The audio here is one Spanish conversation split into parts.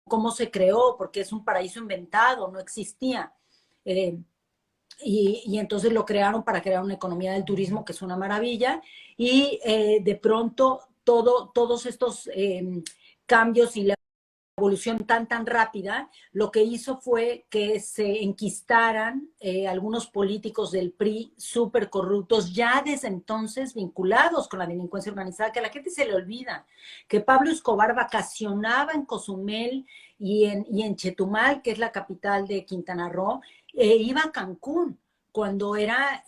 cómo se creó, porque es un paraíso inventado, no existía. Eh, y entonces lo crearon para crear una economía del turismo, que es una maravilla, y de pronto todos estos cambios y la evolución tan rápida, lo que hizo fue que se enquistaran algunos políticos del PRI súper corruptos, ya desde entonces vinculados con la delincuencia organizada, que a la gente se le olvida, que Pablo Escobar vacacionaba en Cozumel y en Chetumal, que es la capital de Quintana Roo, iba a Cancún cuando era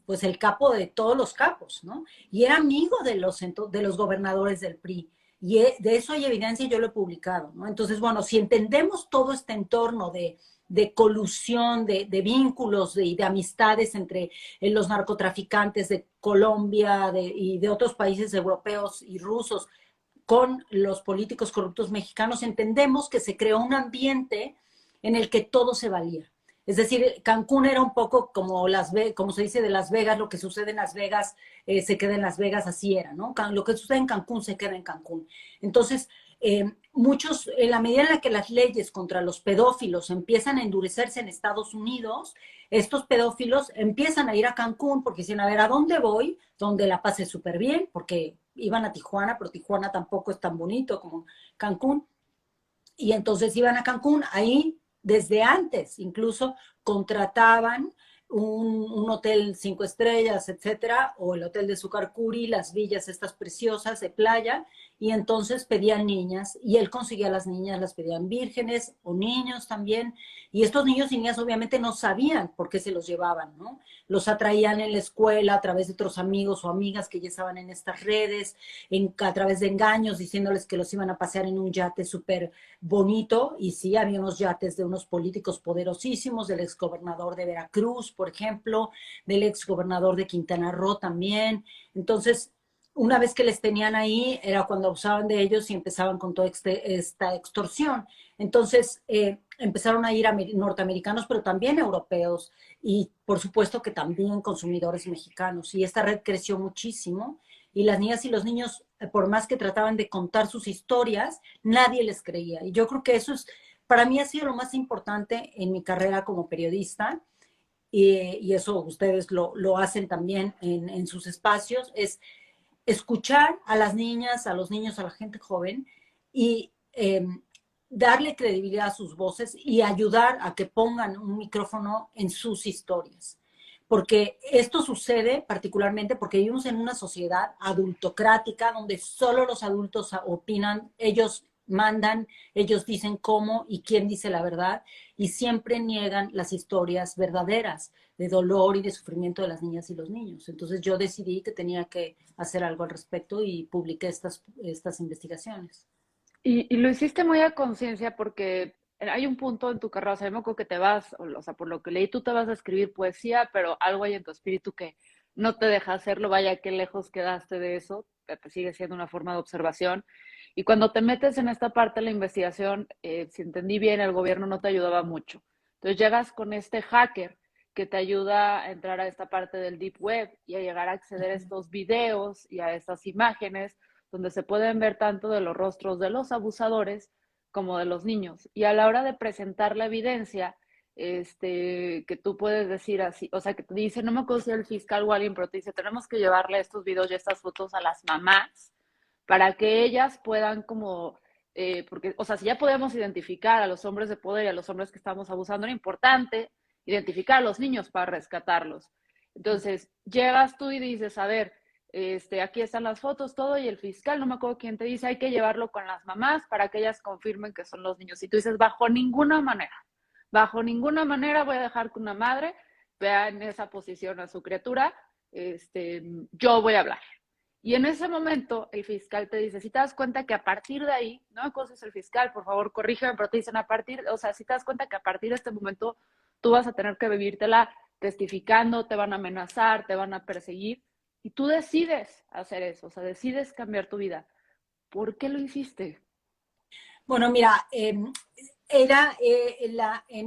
pues el capo de todos los capos, ¿no? Y era amigo de los gobernadores del PRI. Y de eso hay evidencia y yo lo he publicado, ¿no? Entonces, bueno, si entendemos todo este entorno de colusión, de vínculos y de amistades entre los narcotraficantes de Colombia y de otros países europeos y rusos con los políticos corruptos mexicanos, entendemos que se creó un ambiente en el que todo se valía. Es decir, Cancún era un poco como se dice de Las Vegas, lo que sucede en Las Vegas se queda en Las Vegas, así era, ¿no? Lo que sucede en Cancún se queda en Cancún. Entonces, muchos, en la medida en la que las leyes contra los pedófilos empiezan a endurecerse en Estados Unidos, estos pedófilos empiezan a ir a Cancún porque dicen, a ver, ¿a dónde voy? Donde la pase súper bien, porque iban a Tijuana, pero Tijuana tampoco es tan bonito como Cancún. Y entonces iban a Cancún, ahí desde antes incluso contrataban un hotel 5 estrellas, etcétera, o el hotel de Sucarcuri, las villas estas preciosas de playa, y entonces pedían niñas, y él conseguía las niñas, las pedían vírgenes o niños también, y estos niños y niñas obviamente no sabían por qué se los llevaban, ¿no? Los atraían en la escuela a través de otros amigos o amigas que ya estaban en estas redes, a través de engaños, diciéndoles que los iban a pasear en un yate súper bonito, y sí, había unos yates de unos políticos poderosísimos, del exgobernador de Veracruz, por ejemplo, del exgobernador de Quintana Roo también. Entonces, una vez que les tenían ahí, era cuando abusaban de ellos y empezaban con toda esta extorsión. Entonces, empezaron a ir a norteamericanos, pero también europeos, y por supuesto que también consumidores mexicanos. Y esta red creció muchísimo, y las niñas y los niños, por más que trataban de contar sus historias, nadie les creía. Y yo creo que eso para mí ha sido lo más importante en mi carrera como periodista, y eso ustedes lo hacen también en sus espacios, es escuchar a las niñas, a los niños, a la gente joven, y darle credibilidad a sus voces y ayudar a que pongan un micrófono en sus historias. Porque esto sucede particularmente porque vivimos en una sociedad adultocrática donde solo los adultos opinan, ellos mandan, ellos dicen cómo y quién dice la verdad, y siempre niegan las historias verdaderas de dolor y de sufrimiento de las niñas y los niños. Entonces yo decidí que tenía que hacer algo al respecto y publiqué estas investigaciones. Y lo hiciste muy a conciencia porque hay un punto en tu carrera, o sea, yo me acuerdo que te vas, o sea, por lo que leí, tú te vas a escribir poesía, pero algo hay en tu espíritu que no te deja hacerlo, vaya, qué lejos quedaste de eso, te sigue siendo una forma de observación. Y cuando te metes en esta parte de la investigación, si entendí bien, el gobierno no te ayudaba mucho. Entonces llegas con este hacker que te ayuda a entrar a esta parte del deep web y a llegar a acceder a estos videos y a estas imágenes donde se pueden ver tanto de los rostros de los abusadores como de los niños. Y a la hora de presentar la evidencia, que tú puedes decir así, o sea, que te dice, no me acuerdo si el fiscal o alguien, pero te dice, tenemos que llevarle estos videos y estas fotos a las mamás para que ellas puedan como, porque, o sea, si ya podemos identificar a los hombres de poder y a los hombres que estamos abusando, era importante identificar a los niños para rescatarlos. Entonces, llegas tú y dices, a ver, aquí están las fotos, todo, y el fiscal, no me acuerdo quién te dice, hay que llevarlo con las mamás para que ellas confirmen que son los niños. Y tú dices, bajo ninguna manera voy a dejar que una madre vea en esa posición a su criatura, yo voy a hablar. Y en ese momento el fiscal te dice, si te das cuenta que a partir de ahí, no me acuerdo si es el fiscal, por favor, corrígeme, pero te dicen a partir, o sea, si te das cuenta que a partir de este momento tú vas a tener que vivírtela testificando, te van a amenazar, te van a perseguir, y tú decides hacer eso, o sea, decides cambiar tu vida. ¿Por qué lo hiciste? Bueno, mira, en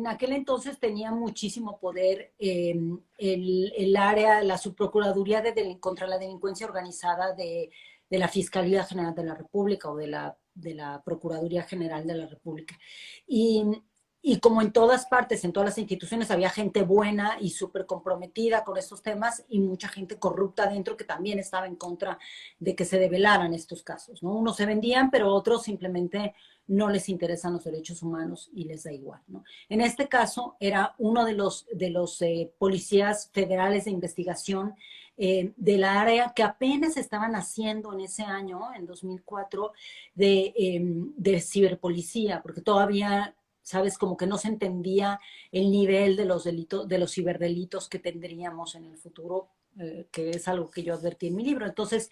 aquel entonces tenía muchísimo poder el área, la subprocuraduría contra la delincuencia organizada de la Fiscalía General de la República, o de la Procuraduría General de la República. Y, y como en todas partes, en todas las instituciones, había gente buena y súper comprometida con estos temas y mucha gente corrupta dentro que también estaba en contra de que se develaran estos casos, ¿no? Unos se vendían, pero otros simplemente no les interesan los derechos humanos y les da igual, ¿no? En este caso era uno de los policías federales de investigación del área que apenas estaban haciendo en ese año, en 2004, de ciberpolicía, porque todavía, sabes, como que no se entendía el nivel de los delitos, de los ciberdelitos que tendríamos en el futuro, que es algo que yo advertí en mi libro. Entonces,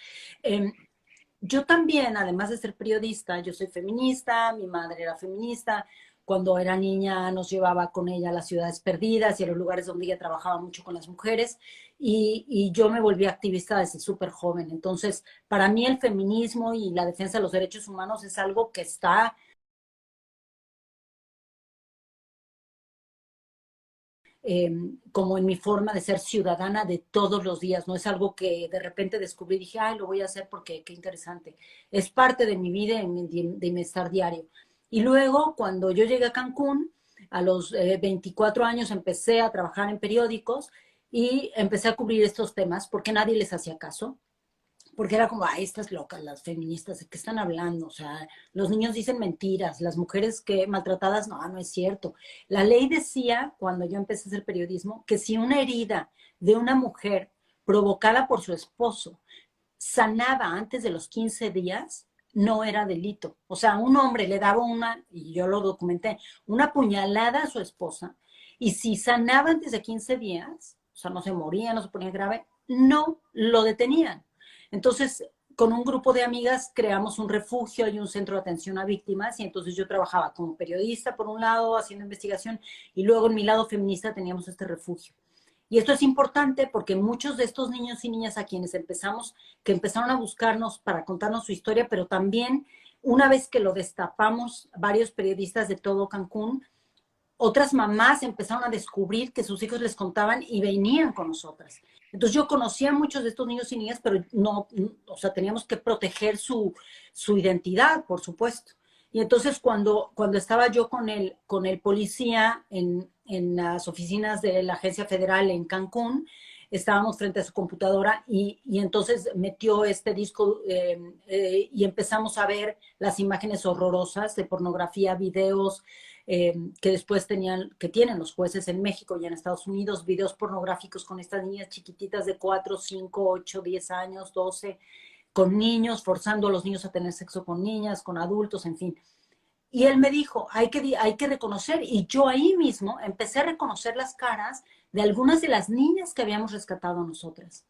yo también, además de ser periodista, yo soy feminista, mi madre era feminista. Cuando era niña nos llevaba con ella a las ciudades perdidas y a los lugares donde ella trabajaba mucho con las mujeres y yo me volví activista desde súper joven. Entonces, para mí el feminismo y la defensa de los derechos humanos es algo que está eh, como en mi forma de ser ciudadana de todos los días. No es algo que de repente descubrí y dije, ay, lo voy a hacer porque qué interesante. Es parte de mi vida y de mi estar diario. Y luego, cuando yo llegué a Cancún, a los 24 años empecé a trabajar en periódicos y empecé a cubrir estos temas porque nadie les hacía caso porque era como, ay, estas locas, las feministas, ¿de qué están hablando? O sea, los niños dicen mentiras, las mujeres que maltratadas, no, no es cierto. La ley decía, cuando yo empecé a hacer periodismo, que si una herida de una mujer provocada por su esposo sanaba antes de los 15 días, no era delito. O sea, un hombre le daba una, y yo lo documenté, una puñalada a su esposa, y si sanaba antes de 15 días, o sea, no se moría, no se ponía grave, no lo detenían. Entonces, con un grupo de amigas creamos un refugio y un centro de atención a víctimas y entonces yo trabajaba como periodista por un lado haciendo investigación y luego en mi lado feminista teníamos este refugio. Y esto es importante porque muchos de estos niños y niñas a quienes empezamos, que empezaron a buscarnos para contarnos su historia, pero también una vez que lo destapamos, varios periodistas de todo Cancún, otras mamás empezaron a descubrir que sus hijos les contaban y venían con nosotras. Entonces yo conocía a muchos de estos niños y niñas, pero no, o sea, teníamos que proteger su identidad, por supuesto. Y entonces cuando estaba yo con el policía en las oficinas de la Agencia Federal en Cancún, estábamos frente a su computadora y entonces metió este disco y empezamos a ver las imágenes horrorosas de pornografía, videos, que después que tienen los jueces en México y en Estados Unidos, videos pornográficos con estas niñas chiquititas de 4, 5, 8, 10 años, 12, con niños, forzando a los niños a tener sexo con niñas, con adultos, en fin. Y él me dijo, hay que reconocer, y yo ahí mismo empecé a reconocer las caras de algunas de las niñas que habíamos rescatado nosotras.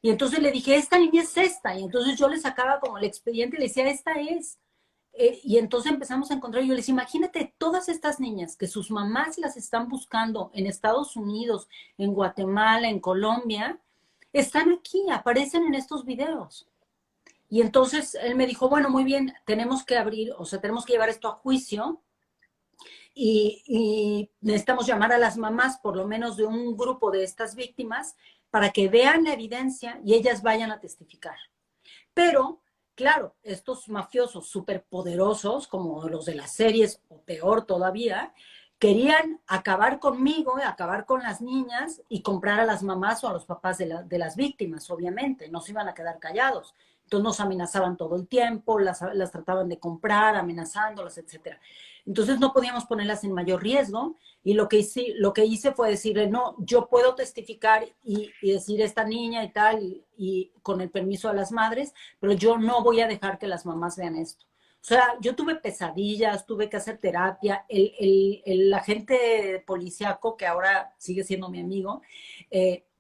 Y entonces le dije, esta niña es esta, y entonces yo le sacaba como el expediente y le decía, esta es. Y entonces empezamos a encontrar, yo les decía, imagínate todas estas niñas que sus mamás las están buscando en Estados Unidos, en Guatemala, en Colombia, están aquí, aparecen en estos videos. Y entonces él me dijo, bueno, muy bien, tenemos que abrir, o sea, tenemos que llevar esto a juicio y necesitamos llamar a las mamás, por lo menos de un grupo de estas víctimas, para que vean la evidencia y ellas vayan a testificar. Pero, claro, estos mafiosos superpoderosos, como los de las series, o peor todavía, querían acabar conmigo, acabar con las niñas y comprar a las mamás o a los papás de las víctimas, obviamente, no se iban a quedar callados. Entonces nos amenazaban todo el tiempo, las trataban de comprar, amenazándolas, etcétera. Entonces no podíamos ponerlas en mayor riesgo y lo que hice fue decirle, no, yo puedo testificar y decir esta niña y tal, y con el permiso de las madres, pero yo no voy a dejar que las mamás vean esto. O sea, yo tuve pesadillas, tuve que hacer terapia. El agente policíaco, que ahora sigue siendo mi amigo,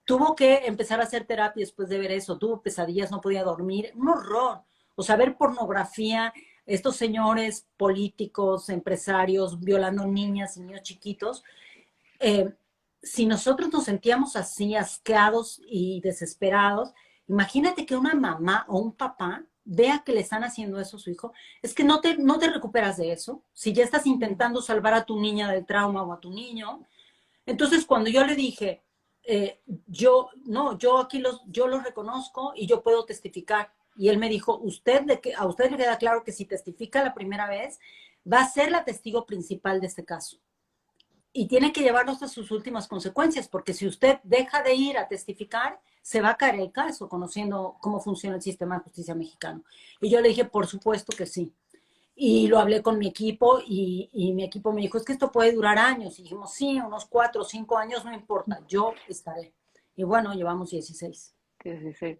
tuvo que empezar a hacer terapia después de ver eso. Tuvo pesadillas, no podía dormir. Un horror. O sea, ver pornografía, estos señores políticos, empresarios, violando niñas y niños chiquitos. Eh, si nosotros nos sentíamos así, asqueados y desesperados, imagínate que una mamá o un papá vea que le están haciendo eso a su hijo, es que no te recuperas de eso. Si ya estás intentando salvar a tu niña del trauma o a tu niño, entonces cuando yo le dije, yo aquí yo los reconozco y yo puedo testificar, Y él me dijo, a usted le queda claro que si testifica la primera vez, va a ser la testigo principal de este caso. Y tiene que llevarnos a sus últimas consecuencias, porque si usted deja de ir a testificar, se va a caer el caso, conociendo cómo funciona el sistema de justicia mexicano. Y yo le dije, por supuesto que sí. Y lo hablé con mi equipo y mi equipo me dijo, es que esto puede durar años. Y dijimos, sí, unos 4 o 5 años, no importa, yo estaré. Y bueno, llevamos 16. Sí, sí, sí.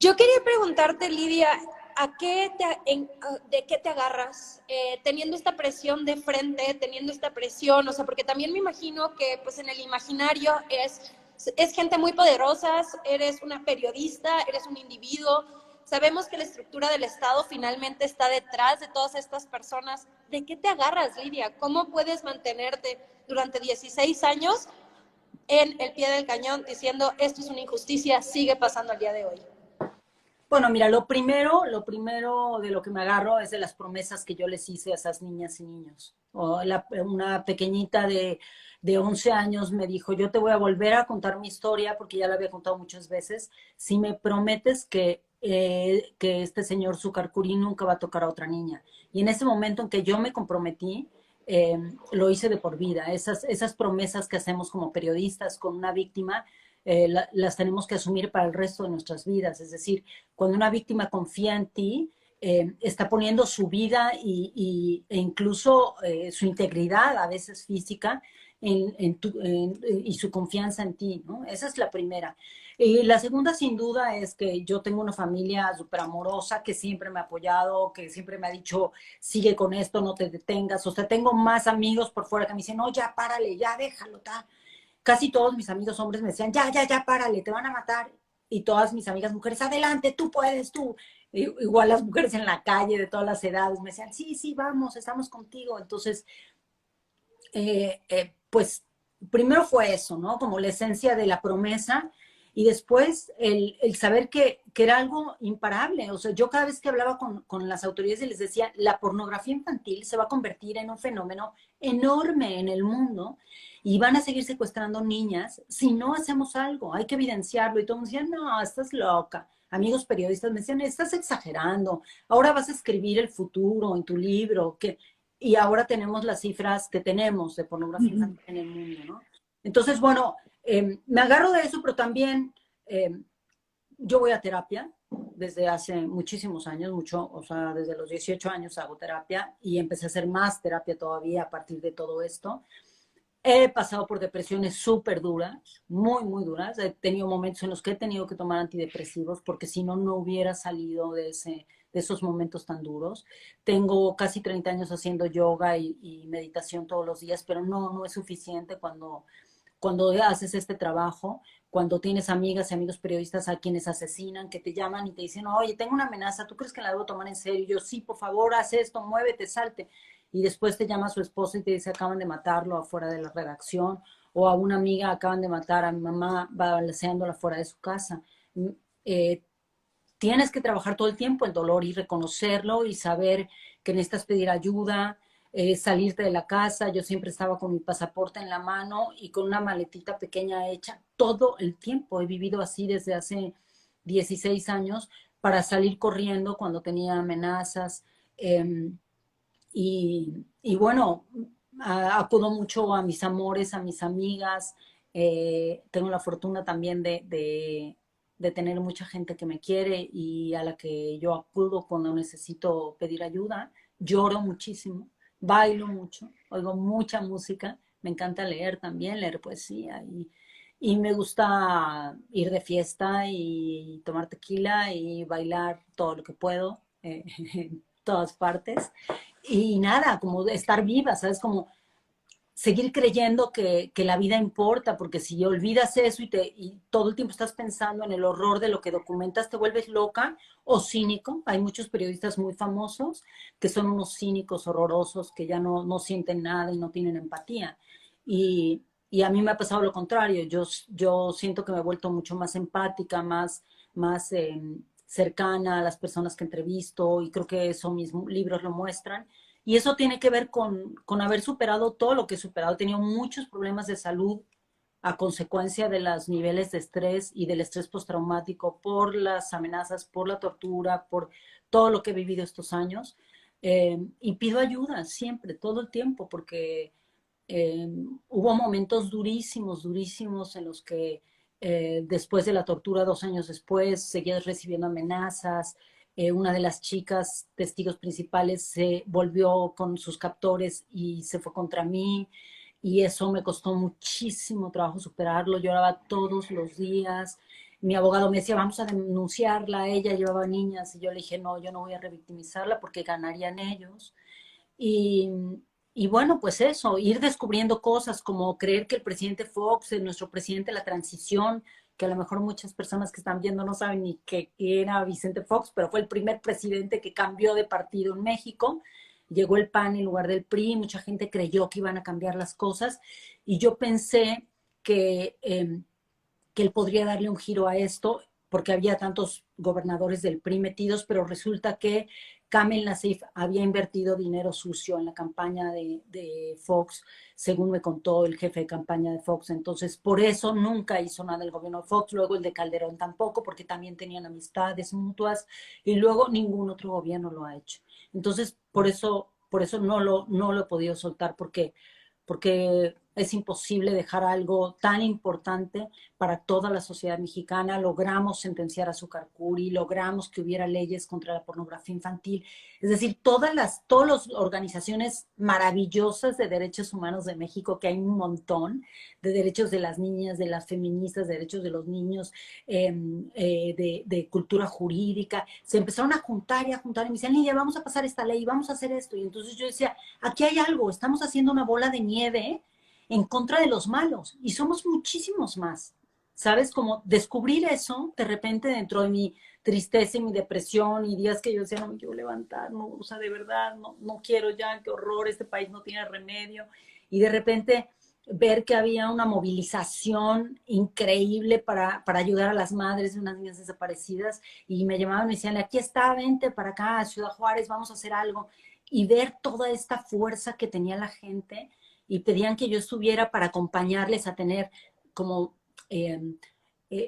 Yo quería preguntarte, Lidia, ¿de qué te agarras teniendo esta presión de frente, teniendo esta presión? O sea, porque también me imagino que pues en el imaginario es gente muy poderosa, eres una periodista, eres un individuo. Sabemos que la estructura del Estado finalmente está detrás de todas estas personas. ¿De qué te agarras, Lidia? ¿Cómo puedes mantenerte durante 16 años en el pie del cañón diciendo esto es una injusticia, sigue pasando al día de hoy? Bueno, mira, lo primero de lo que me agarro es de las promesas que yo les hice a esas niñas y niños. Una pequeñita de 11 años me dijo, yo te voy a volver a contar mi historia, porque ya la había contado muchas veces, si me prometes que este señor Zucarcuri nunca va a tocar a otra niña. Y en ese momento en que yo me comprometí, lo hice de por vida. Esas promesas que hacemos como periodistas con una víctima, las tenemos que asumir para el resto de nuestras vidas. Es decir, cuando una víctima confía en ti, está poniendo su vida e incluso su integridad, a veces física, y su confianza en ti, ¿no? Esa es la primera. Y la segunda, sin duda, es que yo tengo una familia súper amorosa que siempre me ha apoyado, que siempre me ha dicho, sigue con esto, no te detengas. O sea, tengo más amigos por fuera que me dicen, no, ya párale, ya déjalo, ta. Casi todos mis amigos hombres me decían, ya, párale, te van a matar. Y todas mis amigas mujeres, adelante, tú puedes, tú. Igual las mujeres en la calle de todas las edades me decían, sí, vamos, estamos contigo. Entonces, pues primero fue eso, ¿no? Como la esencia de la promesa y después el saber que era algo imparable. O sea, yo cada vez que hablaba con las autoridades y les decía, la pornografía infantil se va a convertir en un fenómeno enorme en el mundo y van a seguir secuestrando niñas si no hacemos algo, hay que evidenciarlo. Y todo el mundo decía, no, estás loca. Amigos periodistas me decían, estás exagerando, ahora vas a escribir el futuro en tu libro, que y ahora tenemos las cifras que tenemos de pornografía infantil en el mundo, ¿no? Entonces, bueno, me agarro de eso, pero también yo voy a terapia desde hace muchísimos años, o sea, desde los 18 años hago terapia y empecé a hacer más terapia todavía a partir de todo esto. He pasado por depresiones súper duras, muy duras. He tenido momentos en los que he tenido que tomar antidepresivos porque si no, no hubiera salido de esos momentos tan duros. Tengo casi 30 años haciendo yoga y meditación todos los días, pero no es suficiente cuando haces este trabajo, cuando tienes amigas y amigos periodistas a quienes asesinan, que te llaman y te dicen, oye, tengo una amenaza, ¿tú crees que la debo tomar en serio? Yo, sí, por favor, haz esto, muévete, salte. Y después te llama su esposa y te dice, acaban de matarlo afuera de la redacción, o a una amiga acaban de matar a mi mamá balaceándola fuera de su casa. Eh, Tienes que trabajar todo el tiempo el dolor y reconocerlo y saber que necesitas pedir ayuda, salirte de la casa. Yo siempre estaba con mi pasaporte en la mano y con una maletita pequeña hecha todo el tiempo. He vivido así desde hace 16 años para salir corriendo cuando tenía amenazas. Y bueno, acudo mucho a mis amores, a mis amigas. Tengo la fortuna también de tener mucha gente que me quiere y a la que yo acudo cuando necesito pedir ayuda. Lloro muchísimo, bailo mucho, oigo mucha música. Me encanta leer también, leer poesía y me gusta ir de fiesta y tomar tequila y bailar todo lo que puedo en todas partes. Y nada, como estar viva, ¿sabes? Como seguir creyendo que la vida importa, porque si olvidas eso y todo el tiempo estás pensando en el horror de lo que documentas, te vuelves loca o cínico. Hay muchos periodistas muy famosos que son unos cínicos horrorosos que ya no sienten nada y no tienen empatía. Y a mí me ha pasado lo contrario. Yo siento que me he vuelto mucho más empática, más cercana a las personas que entrevisto y creo que eso mis libros lo muestran. Y eso tiene que ver con haber superado todo lo que he superado. He tenido muchos problemas de salud a consecuencia de los niveles de estrés y del estrés postraumático por las amenazas, por la tortura, por todo lo que he vivido estos años. Y pido ayuda siempre, todo el tiempo, porque hubo momentos durísimos, durísimos en los que después de la tortura, 2 años después, seguías recibiendo amenazas. Una de las chicas testigos principales se volvió con sus captores y se fue contra mí. Y eso me costó muchísimo trabajo superarlo. Lloraba todos los días. Mi abogado me decía, vamos a denunciarla. Ella llevaba niñas y yo le dije, no, yo no voy a revictimizarla porque ganarían ellos. Y, y bueno, pues eso, ir descubriendo cosas como creer que el presidente Fox, nuestro presidente de la transición, que a lo mejor muchas personas que están viendo no saben ni qué era Vicente Fox, pero fue el primer presidente que cambió de partido en México. Llegó el PAN en lugar del PRI, mucha gente creyó que iban a cambiar las cosas y yo pensé que él podría darle un giro a esto porque había tantos gobernadores del PRI metidos, pero resulta que Kamel Nassif había invertido dinero sucio en la campaña de Fox, según me contó el jefe de campaña de Fox. Entonces, por eso nunca hizo nada el gobierno de Fox, luego el de Calderón tampoco, porque también tenían amistades mutuas, y luego ningún otro gobierno lo ha hecho. Entonces, por eso no lo he podido soltar, porque es imposible dejar algo tan importante para toda la sociedad mexicana. Logramos sentenciar a Zucarcuri, logramos que hubiera leyes contra la pornografía infantil. Es decir, todas las organizaciones maravillosas de derechos humanos de México, que hay un montón, de derechos de las niñas, de las feministas, de derechos de los niños, de cultura jurídica, se empezaron a juntar y me decían, Lidia, vamos a pasar esta ley, vamos a hacer esto. Y entonces yo decía, aquí hay algo, estamos haciendo una bola de nieve en contra de los malos y somos muchísimos más. ¿Sabes? Como descubrir eso de repente dentro de mi tristeza y mi depresión y días que yo decía, no me quiero levantar, no, o sea, de verdad, no quiero ya, qué horror, este país no tiene remedio. Y de repente ver que había una movilización increíble para ayudar a las madres de unas niñas desaparecidas y me llamaban y me decían, aquí está, vente para acá, a Ciudad Juárez, vamos a hacer algo. Y ver toda esta fuerza que tenía la gente y pedían que yo estuviera para acompañarles a tener como eh,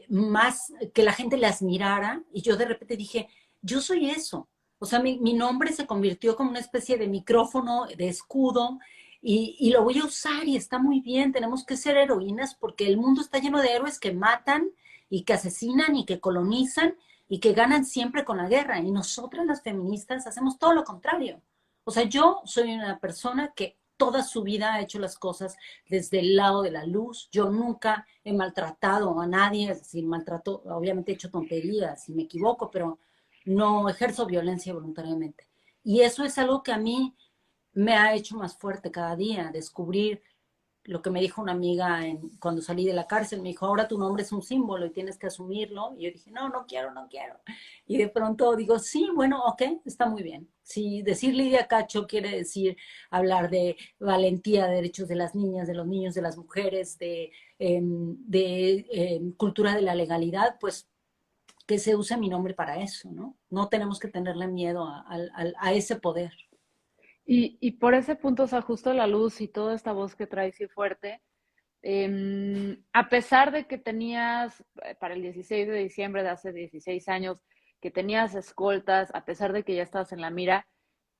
más, que la gente las mirara y yo de repente dije, yo soy eso. O sea, mi nombre se convirtió como una especie de micrófono, de escudo, y lo voy a usar y está muy bien, tenemos que ser heroínas porque el mundo está lleno de héroes que matan y que asesinan y que colonizan y que ganan siempre con la guerra. Y nosotras las feministas hacemos todo lo contrario. O sea, yo soy una persona que toda su vida ha hecho las cosas desde el lado de la luz. Yo nunca he maltratado a nadie, es decir, maltrato, obviamente he hecho tonterías y me equivoco, pero no ejerzo violencia voluntariamente. Y eso es algo que a mí me ha hecho más fuerte cada día, descubrir lo que me dijo una amiga cuando salí de la cárcel. Me dijo, ahora tu nombre es un símbolo y tienes que asumirlo. Y yo dije, no quiero, no quiero. Y de pronto digo, sí, bueno, ok, está muy bien. Si decir Lidia Cacho quiere decir hablar de valentía, de derechos de las niñas, de los niños, de las mujeres, de cultura de la legalidad, pues que se use mi nombre para eso, ¿no? No tenemos que tenerle miedo a ese poder. Y por ese punto, o sea, justo la luz y toda esta voz que traes y fuerte, a pesar de que tenías, para el 16 de diciembre de hace 16 años, que tenías escoltas, a pesar de que ya estabas en la mira,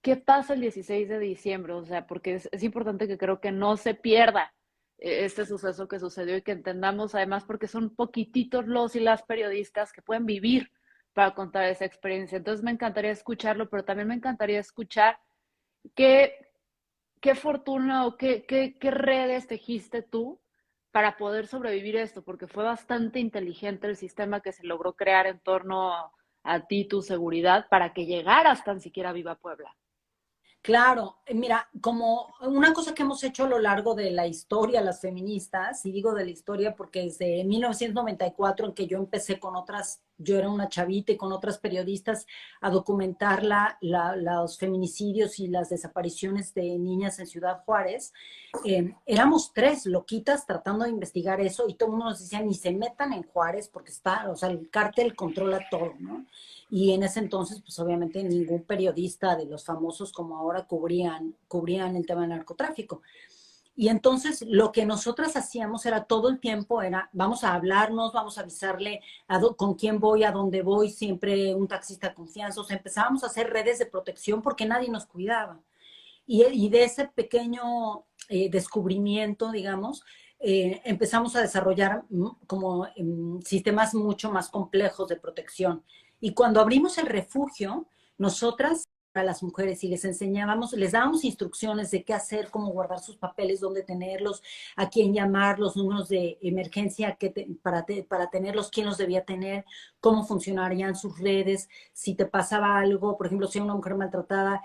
¿qué pasa el 16 de diciembre? O sea, porque es importante que creo que no se pierda este suceso que sucedió y que entendamos además porque son poquititos los y las periodistas que pueden vivir para contar esa experiencia. Entonces me encantaría escucharlo, pero también me encantaría escuchar qué, qué fortuna o qué redes tejiste tú para poder sobrevivir esto, porque fue bastante inteligente el sistema que se logró crear en torno a ti, tu seguridad, para que llegaras tan siquiera viva a Puebla. Claro, mira, como una cosa que hemos hecho a lo largo de la historia, las feministas, y digo de la historia porque desde 1994 en que yo empecé con otras, yo era una chavita y con otras periodistas a documentar los feminicidios y las desapariciones de niñas en Ciudad Juárez, éramos tres loquitas tratando de investigar eso y todo el mundo nos decía, ni se metan en Juárez porque está, o sea, el cártel controla todo, ¿no? Y en ese entonces, pues obviamente ningún periodista de los famosos como ahora cubrían el tema del narcotráfico. Y entonces lo que nosotras hacíamos era todo el tiempo, era vamos a hablarnos, vamos a avisarle con quién voy, a dónde voy, siempre un taxista de confianza. O sea, empezábamos a hacer redes de protección porque nadie nos cuidaba. Y de ese pequeño descubrimiento, digamos, empezamos a desarrollar como sistemas mucho más complejos de protección. Y cuando abrimos el refugio, nosotras a las mujeres y les enseñábamos, les dábamos instrucciones de qué hacer, cómo guardar sus papeles, dónde tenerlos, a quién llamar, los números de emergencia para tenerlos, quién los debía tener, cómo funcionarían sus redes, si te pasaba algo, por ejemplo, si era una mujer maltratada,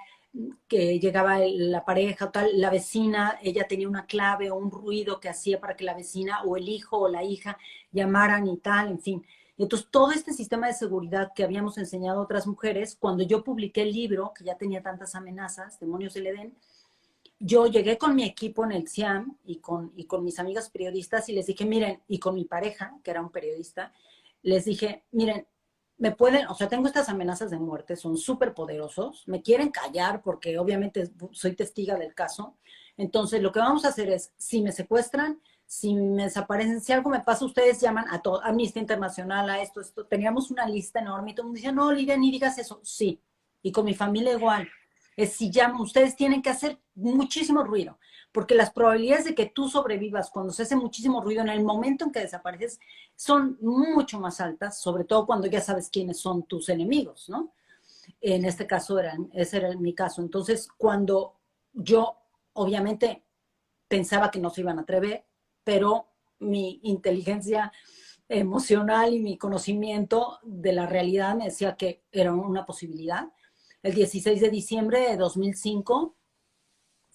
que llegaba la pareja o tal, la vecina, ella tenía una clave o un ruido que hacía para que la vecina o el hijo o la hija llamaran y tal, en fin. Entonces, todo este sistema de seguridad que habíamos enseñado a otras mujeres, cuando yo publiqué el libro, que ya tenía tantas amenazas, Demonios del Edén, yo llegué con mi equipo en el CIAM y con mis amigas periodistas y les dije, miren, y con mi pareja, que era un periodista, les dije, miren, me pueden, o sea, tengo estas amenazas de muerte, son súper poderosos, me quieren callar porque obviamente soy testiga del caso. Entonces, lo que vamos a hacer es, si me secuestran, si me desaparecen, si algo me pasa, ustedes llaman a todo, Amnistía Internacional, a esto. Teníamos una lista enorme y todo el mundo decía, no, Lidia, ni digas eso. Sí, y con mi familia igual. Es si llaman, ustedes tienen que hacer muchísimo ruido, porque las probabilidades de que tú sobrevivas cuando se hace muchísimo ruido en el momento en que desapareces son mucho más altas, sobre todo cuando ya sabes quiénes son tus enemigos, ¿no? En este caso, ese era mi caso. Entonces, cuando yo, obviamente, pensaba que no se iban a atrever, pero mi inteligencia emocional y mi conocimiento de la realidad me decía que era una posibilidad. El 16 de diciembre de 2005,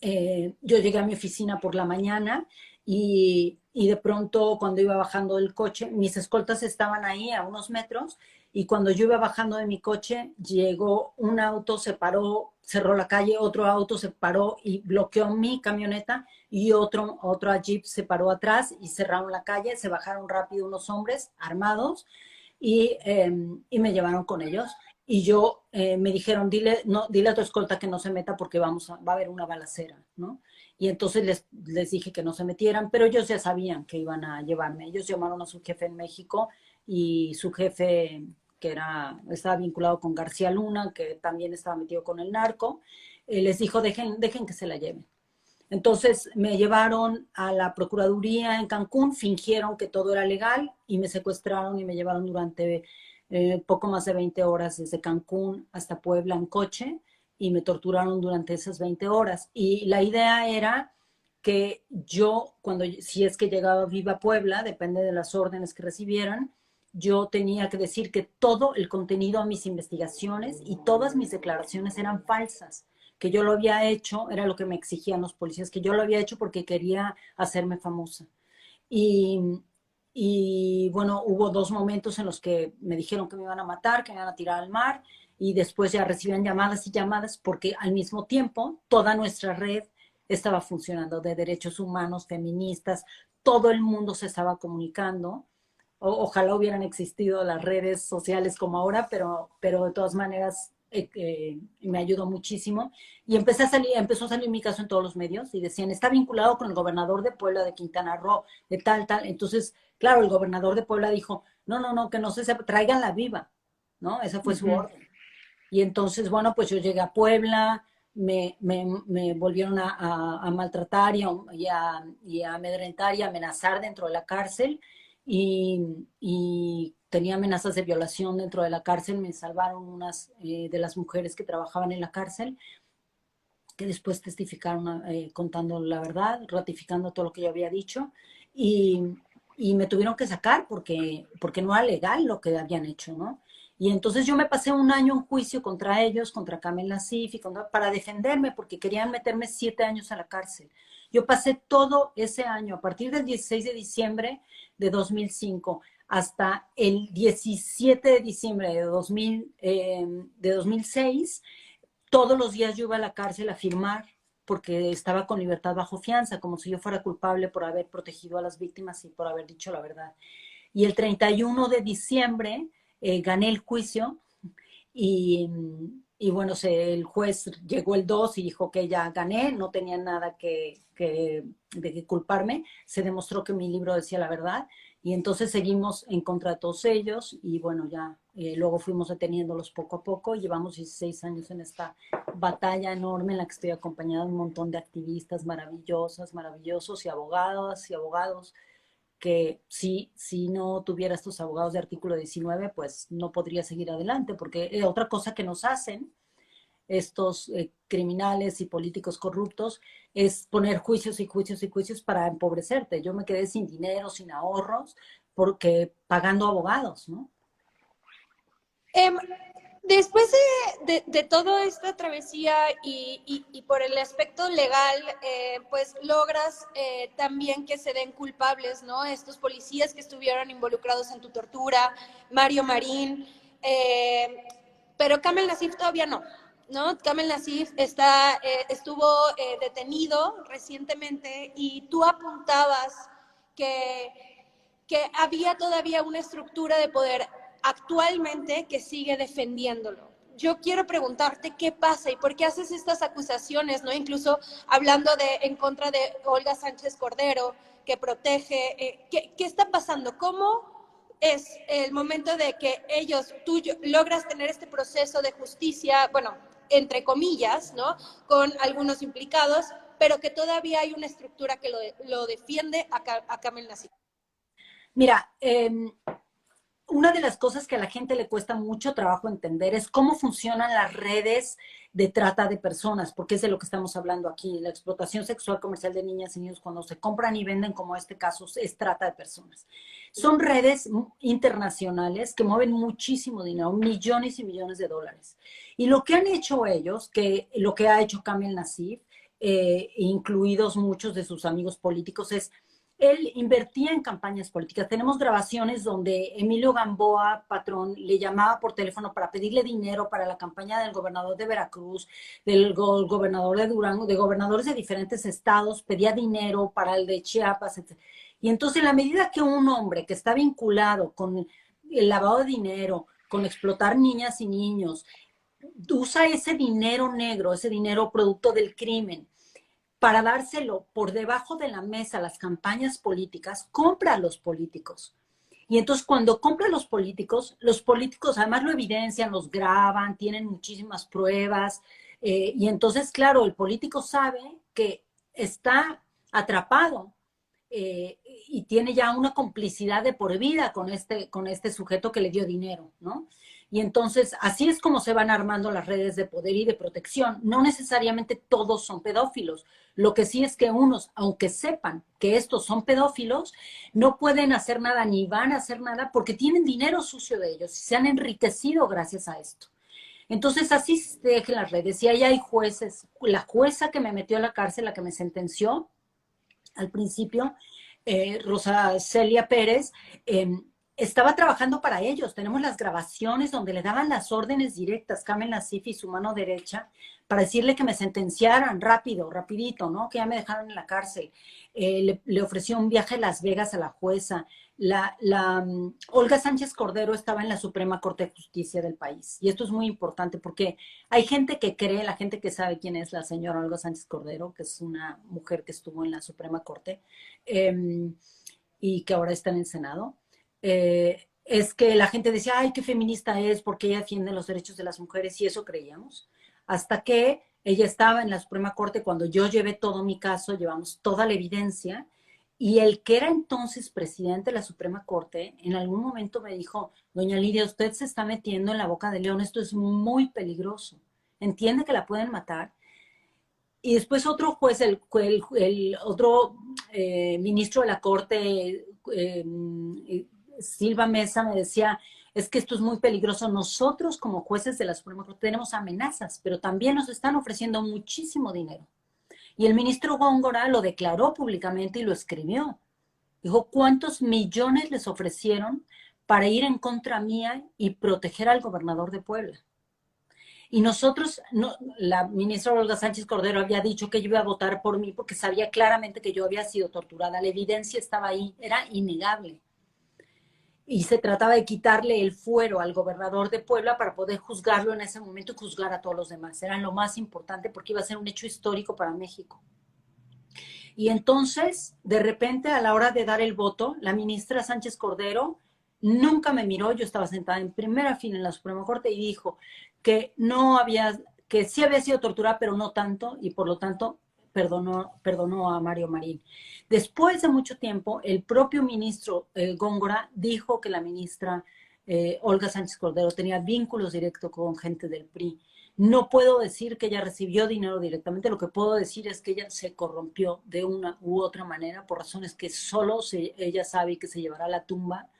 yo llegué a mi oficina por la mañana y de pronto cuando iba bajando del coche, mis escoltas estaban ahí a unos metros y cuando yo iba bajando de mi coche, llegó un auto, se paró, cerró la calle, otro auto se paró y bloqueó mi camioneta y otro Jeep se paró atrás y cerraron la calle, se bajaron rápido unos hombres armados y me llevaron con ellos. Y yo me dijeron, dile a tu escolta que no se meta porque va a haber una balacera, ¿no? Y entonces les dije que no se metieran, pero ellos ya sabían que iban a llevarme. Ellos llamaron a su jefe en México y su jefe, que estaba vinculado con García Luna, que también estaba metido con el narco, les dijo, dejen que se la lleven. Entonces me llevaron a la Procuraduría en Cancún, fingieron que todo era legal y me secuestraron y me llevaron durante poco más de 20 horas desde Cancún hasta Puebla en coche y me torturaron durante esas 20 horas. Y la idea era que yo, si es que llegaba viva a Puebla, depende de las órdenes que recibieran, yo tenía que decir que todo el contenido de mis investigaciones y todas mis declaraciones eran falsas, que yo lo había hecho, era lo que me exigían los policías, que yo lo había hecho porque quería hacerme famosa. Y, y bueno, hubo 2 momentos en los que me dijeron que me iban a matar, que me iban a tirar al mar, y después ya recibían llamadas y llamadas porque al mismo tiempo toda nuestra red estaba funcionando de derechos humanos, feministas, todo el mundo se estaba comunicando. Ojalá hubieran existido las redes sociales como ahora, pero de todas maneras me ayudó muchísimo. Y empezó a salir mi caso en todos los medios y decían, está vinculado con el gobernador de Puebla, de Quintana Roo, de tal. Entonces, claro, el gobernador de Puebla dijo, no, que no se sepa, tráiganla viva, ¿no? Esa fue su orden. Y entonces, bueno, pues yo llegué a Puebla, me volvieron a maltratar y a amedrentar y a amenazar dentro de la cárcel y tenía amenazas de violación dentro de la cárcel. Me salvaron unas de las mujeres que trabajaban en la cárcel, que después testificaron contando la verdad, ratificando todo lo que yo había dicho, y me tuvieron que sacar porque no era legal lo que habían hecho, ¿no? Y entonces yo me pasé un año en juicio contra ellos, contra Kamel Nassif, para defenderme, porque querían meterme 7 años a la cárcel. Yo pasé todo ese año, a partir del 16 de diciembre de 2005 hasta el 17 de diciembre de 2006, todos los días yo iba a la cárcel a firmar porque estaba con libertad bajo fianza, como si yo fuera culpable por haber protegido a las víctimas y por haber dicho la verdad. Y el 31 de diciembre gané el juicio y y bueno, el juez llegó el 2 y dijo que ya gané, no tenía nada de que culparme. Se demostró que mi libro decía la verdad y entonces seguimos en contra de todos ellos y bueno, ya luego fuimos deteniéndolos poco a poco. Llevamos 16 años en esta batalla enorme en la que estoy acompañada de un montón de activistas maravillosas, maravillosos y abogadas y abogados que si no tuviera estos abogados de artículo 19, pues no podría seguir adelante, porque otra cosa que nos hacen estos criminales y políticos corruptos es poner juicios y juicios y juicios para empobrecerte. Yo me quedé sin dinero, sin ahorros, porque pagando abogados, ¿no? Em, Después de toda esta travesía y por el aspecto legal, pues logras también que se den culpables, ¿no? Estos policías que estuvieron involucrados en tu tortura, Mario Marín, pero Kamel Nacif todavía no, ¿no? Kamel Nacif estuvo detenido recientemente y tú apuntabas que, que había todavía una estructura de poder actualmente que sigue defendiéndolo. Yo quiero preguntarte qué pasa y por qué haces estas acusaciones, ¿no? Incluso hablando en contra de Olga Sánchez Cordero, que protege, ¿qué está pasando? ¿Cómo es el momento de que tú logras tener este proceso de justicia, bueno, entre comillas, ¿no? Con algunos implicados, pero que todavía hay una estructura que lo defiende a Kamel Nacif? Mira, una de las cosas que a la gente le cuesta mucho trabajo entender es cómo funcionan las redes de trata de personas, porque es de lo que estamos hablando aquí. La explotación sexual comercial de niñas y niños cuando se compran y venden, como este caso, es trata de personas. Son redes internacionales que mueven muchísimo dinero, millones y millones de dólares. Y lo que han hecho ellos, lo que ha hecho Kamel Nacif, incluidos muchos de sus amigos políticos, es él invertía en campañas políticas. Tenemos grabaciones donde Emilio Gamboa, patrón, le llamaba por teléfono para pedirle dinero para la campaña del gobernador de Veracruz, del gobernador de Durango, de gobernadores de diferentes estados, pedía dinero para el de Chiapas, etc. Y entonces, en la medida que un hombre que está vinculado con el lavado de dinero, con explotar niñas y niños, usa ese dinero negro, ese dinero producto del crimen, para dárselo por debajo de la mesa a las campañas políticas, compra a los políticos. Y entonces cuando compra a los políticos además lo evidencian, los graban, tienen muchísimas pruebas. Y entonces, claro, el político sabe que está atrapado y tiene ya una complicidad de por vida con este sujeto que le dio dinero, ¿no? Y entonces, así es como se van armando las redes de poder y de protección. No necesariamente todos son pedófilos. Lo que sí es que unos, aunque sepan que estos son pedófilos, no pueden hacer nada ni van a hacer nada porque tienen dinero sucio de ellos y se han enriquecido gracias a esto. Entonces, así se dejan las redes. Y ahí hay jueces. La jueza que me metió a la cárcel, la que me sentenció al principio, Rosa Celia Pérez, estaba trabajando para ellos. Tenemos las grabaciones donde le daban las órdenes directas, Kamel Nacif y su mano derecha, para decirle que me sentenciaran rápido, rapidito, ¿no? Que ya me dejaron en la cárcel. Le ofreció un viaje a Las Vegas a la jueza. Olga Sánchez Cordero estaba en la Suprema Corte de Justicia del país. Y esto es muy importante porque hay gente que cree, la gente que sabe quién es la señora Olga Sánchez Cordero, que es una mujer que estuvo en la Suprema Corte y que ahora está en el Senado. Es que la gente decía, ay, qué feminista es, porque ella defiende los derechos de las mujeres, y eso creíamos. Hasta que ella estaba en la Suprema Corte, cuando yo llevé todo mi caso, llevamos toda la evidencia, y el que era entonces presidente de la Suprema Corte, en algún momento me dijo, doña Lidia, usted se está metiendo en la boca del león, esto es muy peligroso. ¿Entiende que la pueden matar? Y después otro juez, el otro ministro de la Corte, Silva Mesa, me decía, es que esto es muy peligroso. Nosotros como jueces de la Suprema Corte tenemos amenazas, pero también nos están ofreciendo muchísimo dinero. Y el ministro Góngora lo declaró públicamente y lo escribió. Dijo, ¿cuántos millones les ofrecieron para ir en contra mía y proteger al gobernador de Puebla? Y nosotros, no, la ministra Olga Sánchez Cordero había dicho que yo iba a votar por mí porque sabía claramente que yo había sido torturada. La evidencia estaba ahí, era innegable. y se trataba de quitarle el fuero al gobernador de Puebla para poder juzgarlo en ese momento y juzgar a todos los demás. Era lo más importante porque iba a ser un hecho histórico para México. Y entonces, de repente, a la hora de dar el voto, la ministra Sánchez Cordero nunca me miró, yo estaba sentada en primera fila en la Suprema Corte y dijo que no había, que sí había sido torturada, pero no tanto, y por lo tanto perdonó a Mario Marín. Después de mucho tiempo, el propio ministro Góngora dijo que la ministra Olga Sánchez Cordero tenía vínculos directos con gente del PRI. No puedo decir que ella recibió dinero directamente, lo que puedo decir es que ella se corrompió de una u otra manera por razones que solo ella sabe y que se llevará a la tumba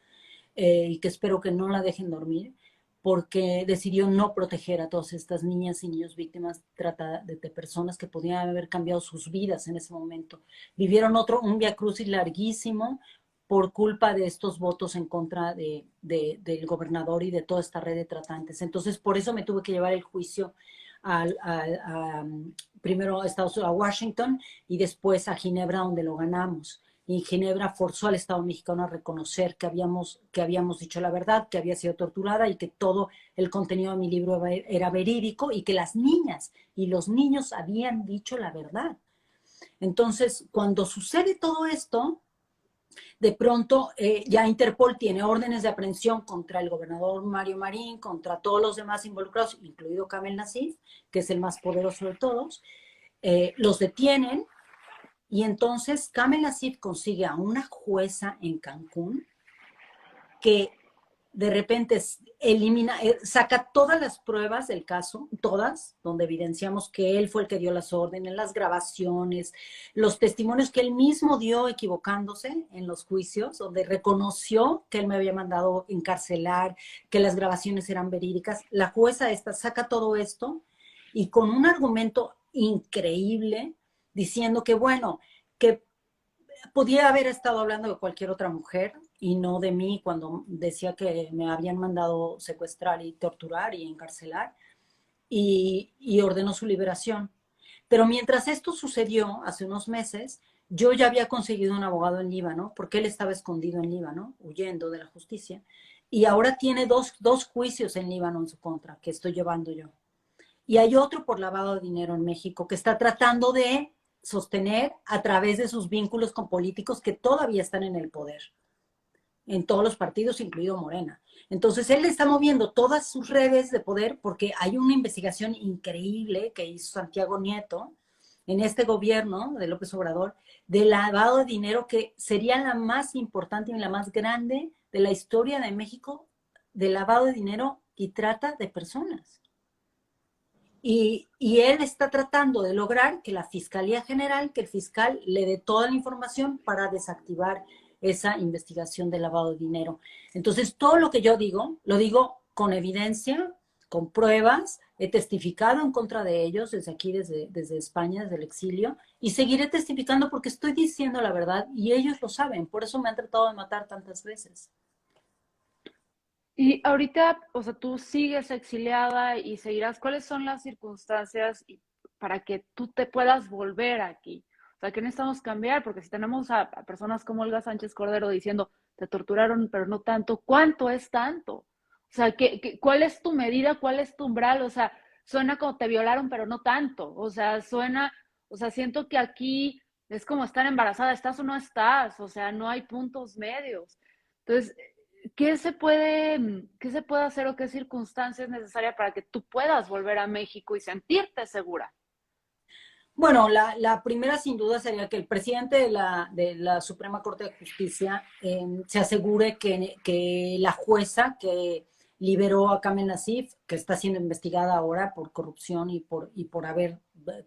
y que espero que no la dejen dormir, porque decidió no proteger a todas estas niñas y niños víctimas trata de personas que podían haber cambiado sus vidas en ese momento. Vivieron un viacrucis larguísimo por culpa de estos votos en contra del gobernador y de toda esta red de tratantes. Entonces, por eso me tuve que llevar el juicio primero a Washington y después a Ginebra, donde lo ganamos. Y Ginebra forzó al Estado mexicano a reconocer que habíamos dicho la verdad, que había sido torturada y que todo el contenido de mi libro era verídico y que las niñas y los niños habían dicho la verdad. Entonces, cuando sucede todo esto, de pronto ya Interpol tiene órdenes de aprehensión contra el gobernador Mario Marín, contra todos los demás involucrados, incluido Kamel Nacif, que es el más poderoso de todos. Los detienen. Y entonces Kamel Nacif consigue a una jueza en Cancún que de repente saca todas las pruebas del caso, todas, donde evidenciamos que él fue el que dio las órdenes, las grabaciones, los testimonios que él mismo dio equivocándose en los juicios, donde reconoció que él me había mandado encarcelar, que las grabaciones eran verídicas. La jueza esta saca todo esto y con un argumento increíble, diciendo que, bueno, que podía haber estado hablando de cualquier otra mujer y no de mí cuando decía que me habían mandado secuestrar y torturar y encarcelar y ordenó su liberación. Pero mientras esto sucedió hace unos meses, yo ya había conseguido un abogado en Líbano, porque él estaba escondido en Líbano, huyendo de la justicia, y ahora tiene dos juicios en Líbano en su contra, que estoy llevando yo. Y hay otro por lavado de dinero en México que está tratando de sostener a través de sus vínculos con políticos que todavía están en el poder, en todos los partidos, incluido Morena. Entonces, él está moviendo todas sus redes de poder porque hay una investigación increíble que hizo Santiago Nieto en este gobierno de López Obrador de lavado de dinero que sería la más importante y la más grande de la historia de México, de lavado de dinero y trata de personas. Y él está tratando de lograr que la Fiscalía General, que el fiscal le dé toda la información para desactivar esa investigación de lavado de dinero. Entonces, todo lo que yo digo, lo digo con evidencia, con pruebas, he testificado en contra de ellos desde aquí, desde España, desde el exilio, y seguiré testificando porque estoy diciendo la verdad y ellos lo saben, por eso me han tratado de matar tantas veces. Y ahorita, o sea, tú sigues exiliada y seguirás. ¿Cuáles son las circunstancias para que tú te puedas volver aquí? O sea, ¿qué necesitamos cambiar? Porque si tenemos a personas como Olga Sánchez Cordero diciendo, te torturaron, pero no tanto, ¿cuánto es tanto? O sea, ¿cuál es tu medida? ¿Cuál es tu umbral? O sea, suena como te violaron, pero no tanto. O sea, siento que aquí es como estar embarazada, ¿estás o no estás? O sea, no hay puntos medios. Entonces, ¿qué se puede hacer o qué circunstancia es necesaria para que tú puedas volver a México y sentirte segura? Bueno, la primera sin duda sería que el presidente de la Suprema Corte de Justicia se asegure que la jueza que liberó a Kamel Nacif, que está siendo investigada ahora por corrupción y por haber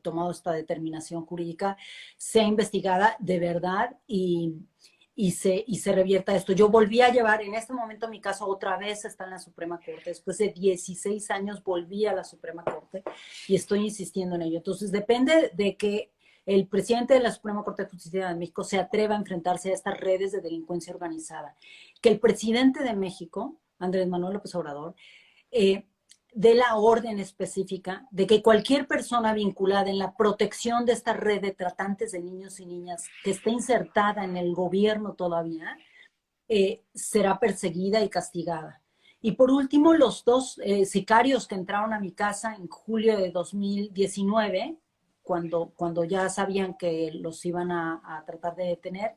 tomado esta determinación jurídica, sea investigada de verdad y se revierta esto. Yo volví a llevar, en este momento mi caso otra vez está en la Suprema Corte, después de 16 años volví a la Suprema Corte y estoy insistiendo en ello. Entonces depende de que el presidente de la Suprema Corte de Justicia de México se atreva a enfrentarse a estas redes de delincuencia organizada, que el presidente de México, Andrés Manuel López Obrador, dé la orden específica de que cualquier persona vinculada en la protección de esta red de tratantes de niños y niñas que esté insertada en el gobierno todavía, será perseguida y castigada. Y por último, los dos sicarios que entraron a mi casa en julio de 2019, cuando ya sabían que los iban a tratar de detener,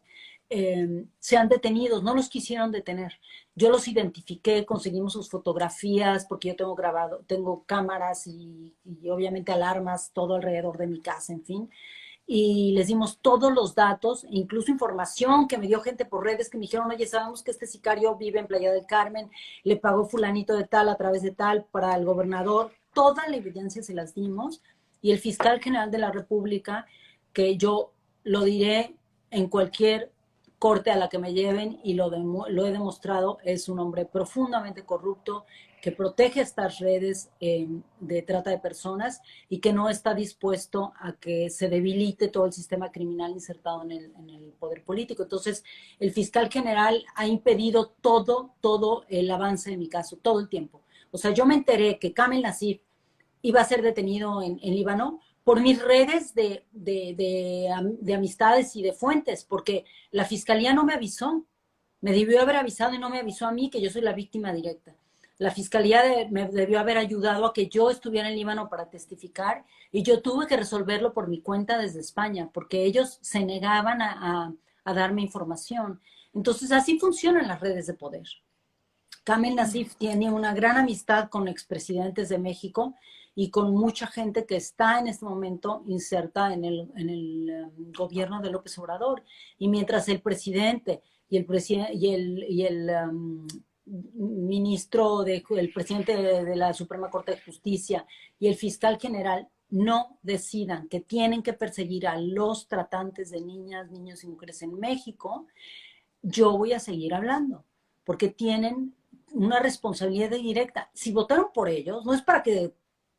sean detenidos, no los quisieron detener. Yo los identifiqué, conseguimos sus fotografías, porque yo tengo cámaras y obviamente alarmas todo alrededor de mi casa, en fin. Y les dimos todos los datos, incluso información que me dio gente por redes que me dijeron, oye, sabemos que este sicario vive en Playa del Carmen, le pagó fulanito de tal a través de tal para el gobernador. Toda la evidencia se las dimos y el fiscal general de la República, que yo lo diré en cualquier corte a la que me lleven y lo he demostrado, es un hombre profundamente corrupto que protege estas redes de trata de personas y que no está dispuesto a que se debilite todo el sistema criminal insertado en el poder político. Entonces, el fiscal general ha impedido todo el avance de mi caso, todo el tiempo. O sea, yo me enteré que Kamel Nacif iba a ser detenido en Líbano por mis redes de amistades y de fuentes, porque la fiscalía no me avisó. Me debió haber avisado y no me avisó a mí, que yo soy la víctima directa. La fiscalía me debió haber ayudado a que yo estuviera en Líbano para testificar y yo tuve que resolverlo por mi cuenta desde España, porque ellos se negaban a darme información. Entonces, así funcionan las redes de poder. Kamel Nacif tiene una gran amistad con expresidentes de México y con mucha gente que está en este momento inserta en el gobierno de López Obrador. Y mientras el presidente y el ministro, el presidente de la Suprema Corte de Justicia y el fiscal general no decidan que tienen que perseguir a los tratantes de niñas, niños y mujeres en México, yo voy a seguir hablando, porque tienen una responsabilidad directa. Si votaron por ellos, no es para que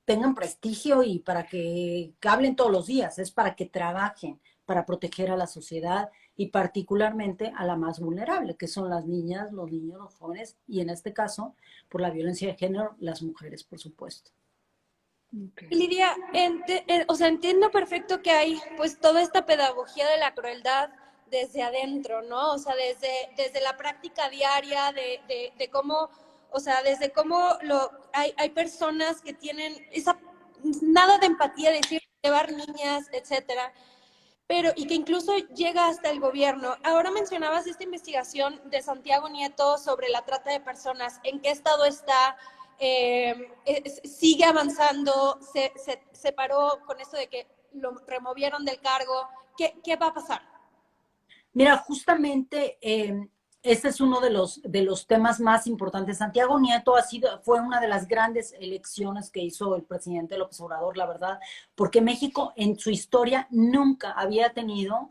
tengan prestigio y para que hablen todos los días, es para que trabajen para proteger a la sociedad y particularmente a la más vulnerable, que son las niñas, los niños, los jóvenes y en este caso, por la violencia de género, las mujeres, por supuesto. Okay. Lidia, o sea, entiendo perfecto que hay pues toda esta pedagogía de la crueldad desde adentro, ¿no? O sea, desde la práctica diaria, de cómo, o sea, desde cómo hay personas que tienen esa nada de empatía, de decir, llevar niñas, etcétera, pero y que incluso llega hasta el gobierno. Ahora mencionabas esta investigación de Santiago Nieto sobre la trata de personas, ¿en qué estado está? Sigue avanzando, se paró con esto de que lo removieron del cargo. ¿Qué va a pasar? Mira, justamente este es uno de los temas más importantes. Santiago Nieto fue una de las grandes elecciones que hizo el presidente López Obrador, la verdad, porque México en su historia nunca había tenido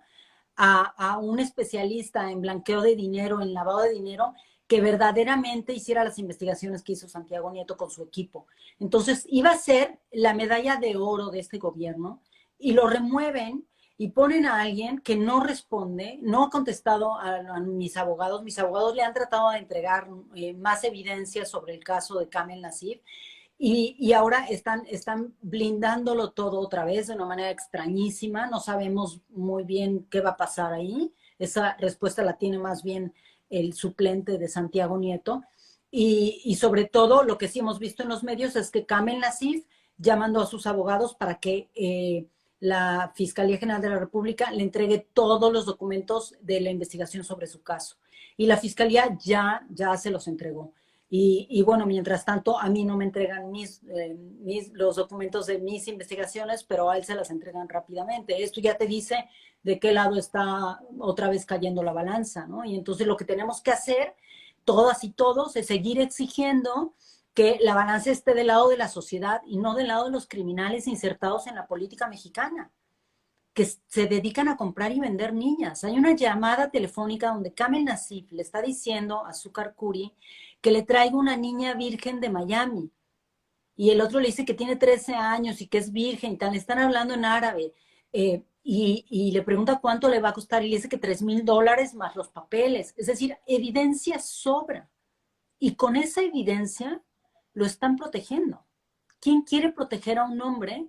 a un especialista en blanqueo de dinero, en lavado de dinero, que verdaderamente hiciera las investigaciones que hizo Santiago Nieto con su equipo. Entonces, iba a ser la medalla de oro de este gobierno y lo remueven y ponen a alguien que no responde, no ha contestado a mis abogados. Mis abogados le han tratado de entregar más evidencia sobre el caso de Kamel Nacif y ahora están blindándolo todo otra vez de una manera extrañísima. No sabemos muy bien qué va a pasar ahí. Esa respuesta la tiene más bien el suplente de Santiago Nieto. Y sobre todo, lo que sí hemos visto en los medios es que Kamel Nacif llamando a sus abogados para que la Fiscalía General de la República le entregue todos los documentos de la investigación sobre su caso. Y la Fiscalía ya se los entregó. Y bueno, mientras tanto, a mí no me entregan los documentos de mis investigaciones, pero a él se las entregan rápidamente. Esto ya te dice de qué lado está otra vez cayendo la balanza, ¿no? Y entonces lo que tenemos que hacer, todas y todos, es seguir exigiendo que la balanza esté del lado de la sociedad y no del lado de los criminales insertados en la política mexicana, que se dedican a comprar y vender niñas. Hay una llamada telefónica donde Kamel Nacif le está diciendo a Zucar Curi que le traiga una niña virgen de Miami. Y el otro le dice que tiene 13 años y que es virgen y tal. Le están hablando en árabe. Y le pregunta cuánto le va a costar y le dice que $3,000 más los papeles. Es decir, evidencia sobra. Y con esa evidencia lo están protegiendo. ¿Quién quiere proteger a un hombre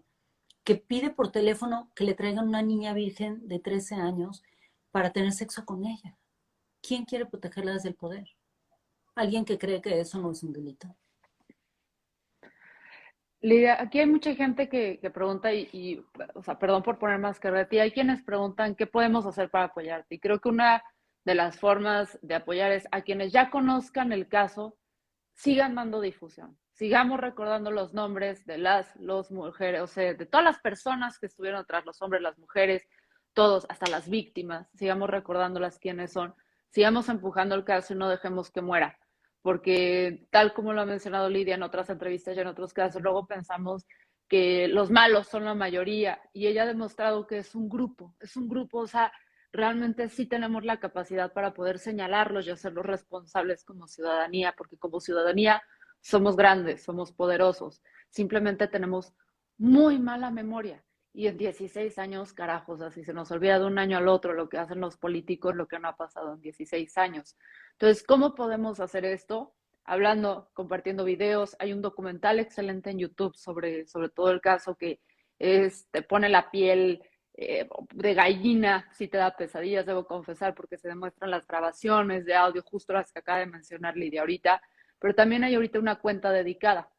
que pide por teléfono que le traigan una niña virgen de 13 años para tener sexo con ella? ¿quién quiere protegerla desde el poder? Alguien que cree que eso no es un delito. Lidia, aquí hay mucha gente que pregunta o sea, perdón por poner más carga a ti, hay quienes preguntan qué podemos hacer para apoyarte. Y creo que una de las formas de apoyar es a quienes ya conozcan el caso, sigan dando difusión. Sigamos recordando los nombres de los mujeres, o sea, de todas las personas que estuvieron atrás, los hombres, las mujeres, todos, hasta las víctimas. Sigamos recordándolas quiénes son. Sigamos empujando el caso y no dejemos que muera. Porque tal como lo ha mencionado Lidia en otras entrevistas y en otros casos, luego pensamos que los malos son la mayoría y ella ha demostrado que es un grupo, o sea, realmente sí tenemos la capacidad para poder señalarlos y hacerlos responsables como ciudadanía, porque como ciudadanía somos grandes, somos poderosos, simplemente tenemos muy mala memoria. Y en 16 años, carajos, así se nos olvida de un año al otro lo que hacen los políticos, lo que no ha pasado en 16 años. Entonces, ¿cómo podemos hacer esto? Hablando, compartiendo videos. Hay un documental excelente en YouTube sobre todo el caso que te pone la piel de gallina, si te da pesadillas, debo confesar, porque se demuestran las grabaciones de audio, justo las que acaba de mencionar Lidia ahorita, pero también hay ahorita una cuenta dedicada.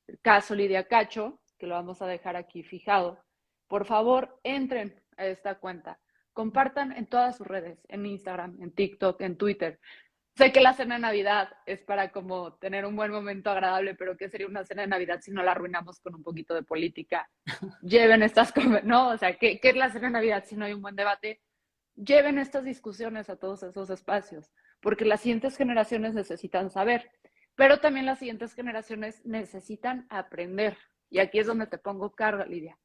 El caso Lidia Cacho, que lo vamos a dejar aquí fijado. Por favor, entren a esta cuenta. Compartan en todas sus redes, en Instagram, en TikTok, en Twitter. Sé que la cena de Navidad es para como tener un buen momento agradable, pero ¿qué sería una cena de Navidad si no la arruinamos con un poquito de política? Lleven estas, ¿no? O sea, ¿qué es la cena de Navidad si no hay un buen debate? Lleven estas discusiones a todos esos espacios, porque las siguientes generaciones necesitan saber, pero también las siguientes generaciones necesitan aprender. Y aquí es donde te pongo carga, Lidia.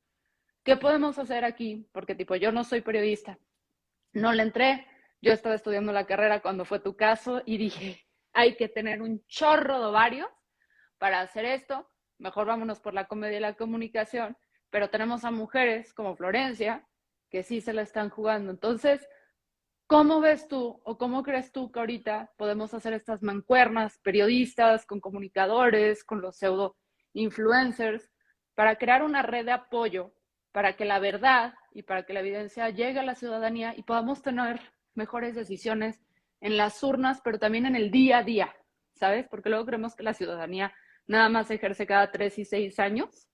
¿Qué podemos hacer aquí? Porque tipo, yo no soy periodista, no le entré. Yo estaba estudiando la carrera cuando fue tu caso y dije, hay que tener un chorro de ovarios para hacer esto. Mejor vámonos por la comedia y la comunicación. Pero tenemos a mujeres como Florencia que sí se la están jugando. Entonces, ¿cómo ves tú o cómo crees tú que ahorita podemos hacer estas mancuernas periodistas, con comunicadores, con los pseudo influencers, para crear una red de apoyo, para que la verdad y para que la evidencia llegue a la ciudadanía y podamos tener mejores decisiones en las urnas, pero también en el día a día, ¿sabes? Porque luego creemos que la ciudadanía nada más se ejerce cada 3 y 6 años,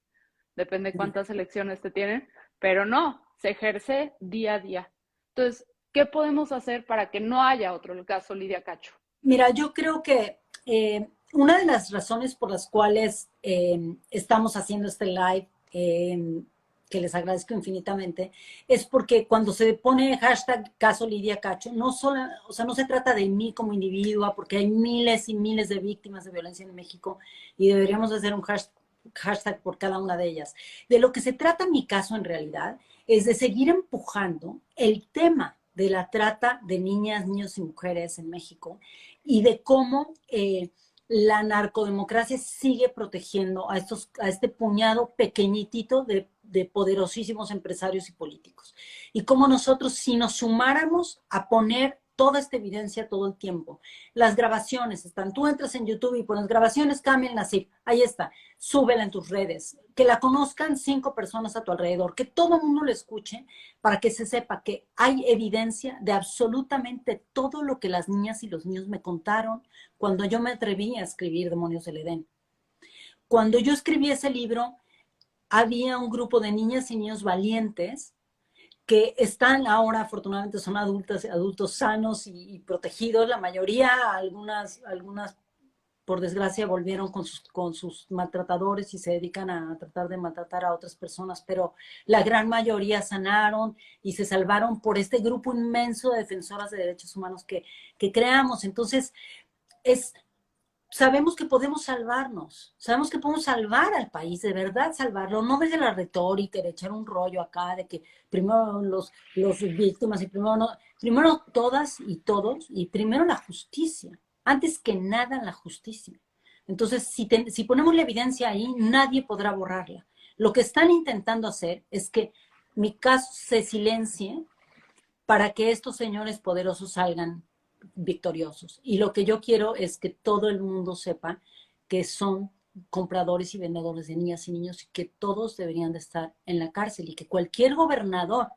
depende de cuántas elecciones te tienen, pero no, se ejerce día a día. Entonces, ¿qué podemos hacer para que no haya otro caso Lidia Cacho? Mira, yo creo que una de las razones por las cuales estamos haciendo este live, que les agradezco infinitamente, es porque cuando se pone hashtag caso Lidia Cacho, no solo, o sea, no se trata de mí como individua, porque hay miles y miles de víctimas de violencia en México y deberíamos hacer un hashtag por cada una de ellas. De lo que se trata mi caso en realidad es de seguir empujando el tema de la trata de niñas, niños y mujeres en México y de cómo la narcodemocracia sigue protegiendo a este puñado pequeñitito de poderosísimos empresarios y políticos. Y cómo nosotros, si nos sumáramos a poner toda esta evidencia todo el tiempo, las grabaciones están, tú entras en YouTube y pones grabaciones Kamel Nacif, ahí está, súbela en tus redes, que la conozcan 5 personas a tu alrededor, que todo el mundo lo escuche para que se sepa que hay evidencia de absolutamente todo lo que las niñas y los niños me contaron cuando yo me atreví a escribir Demonios del Edén. Cuando yo escribí ese libro, había un grupo de niñas y niños valientes que están ahora, afortunadamente, son adultos sanos y protegidos. La mayoría, algunas por desgracia, volvieron con sus maltratadores y se dedican a tratar de maltratar a otras personas, pero la gran mayoría sanaron y se salvaron por este grupo inmenso de defensoras de derechos humanos que creamos. Entonces, sabemos que podemos salvarnos, sabemos que podemos salvar al país, de verdad salvarlo, no desde la retórica, de echar un rollo acá, de que primero los víctimas y primero todas y todos, y primero la justicia, antes que nada la justicia. Entonces, si ponemos la evidencia ahí, nadie podrá borrarla. Lo que están intentando hacer es que mi caso se silencie para que estos señores poderosos salgan victoriosos. Y lo que yo quiero es que todo el mundo sepa que son compradores y vendedores de niñas y niños y que todos deberían de estar en la cárcel y que cualquier gobernador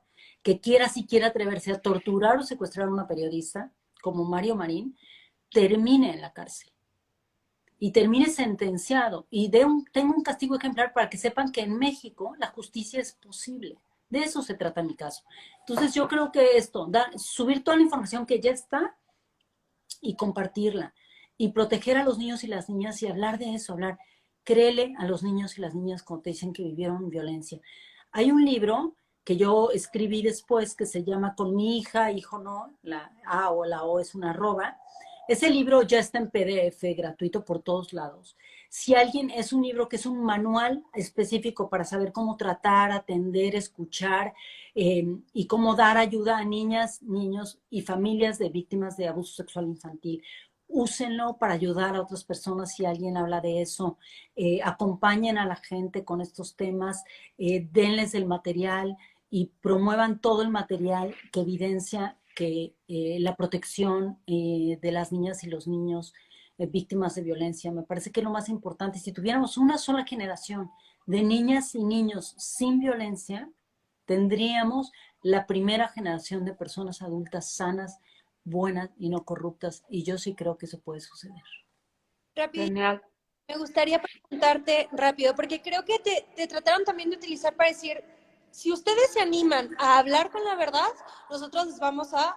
que quiera siquiera atreverse a torturar o secuestrar a una periodista, como Mario Marín, termine en la cárcel y termine sentenciado y tenga un castigo ejemplar para que sepan que en México la justicia es posible. De eso se trata mi caso. Entonces yo creo que esto, subir toda la información que ya está y compartirla y proteger a los niños y las niñas y hablar de eso, créele a los niños y las niñas cuando te dicen que vivieron violencia. Hay un libro que yo escribí después que se llama Con mi hija, hijo no, la A o la O es una arroba. Ese libro ya está en PDF, gratuito por todos lados. Si alguien, es un libro que es un manual específico para saber cómo tratar, atender, escuchar y cómo dar ayuda a niñas, niños y familias de víctimas de abuso sexual infantil. Úsenlo para ayudar a otras personas si alguien habla de eso. Acompañen a la gente con estos temas, denles el material y promuevan todo el material que evidencia que la protección de las niñas y los niños víctimas de violencia. Me parece que es lo más importante. Si tuviéramos una sola generación de niñas y niños sin violencia, tendríamos la primera generación de personas adultas sanas, buenas y no corruptas. Y yo sí creo que eso puede suceder. Rápido, Genial. me gustaría preguntarte rápido, porque creo que te trataron también de utilizar para decir, si ustedes se animan a hablar con la verdad, nosotros les vamos a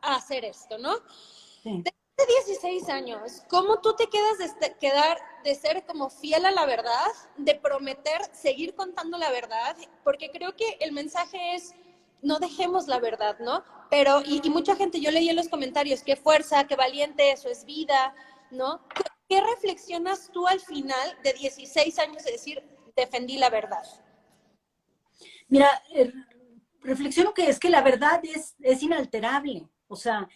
hacer esto, ¿no? Sí. Desde 16 años, ¿cómo tú te quedas de ser como fiel a la verdad, de prometer seguir contando la verdad? Porque creo que el mensaje es, no dejemos la verdad, ¿no? Pero, y mucha gente, yo leí en los comentarios, qué fuerza, qué valiente, eso es vida, ¿no? ¿Qué reflexionas tú al final de 16 años de decir, defendí la verdad? Mira, reflexiono que es que la verdad es inalterable. O sea,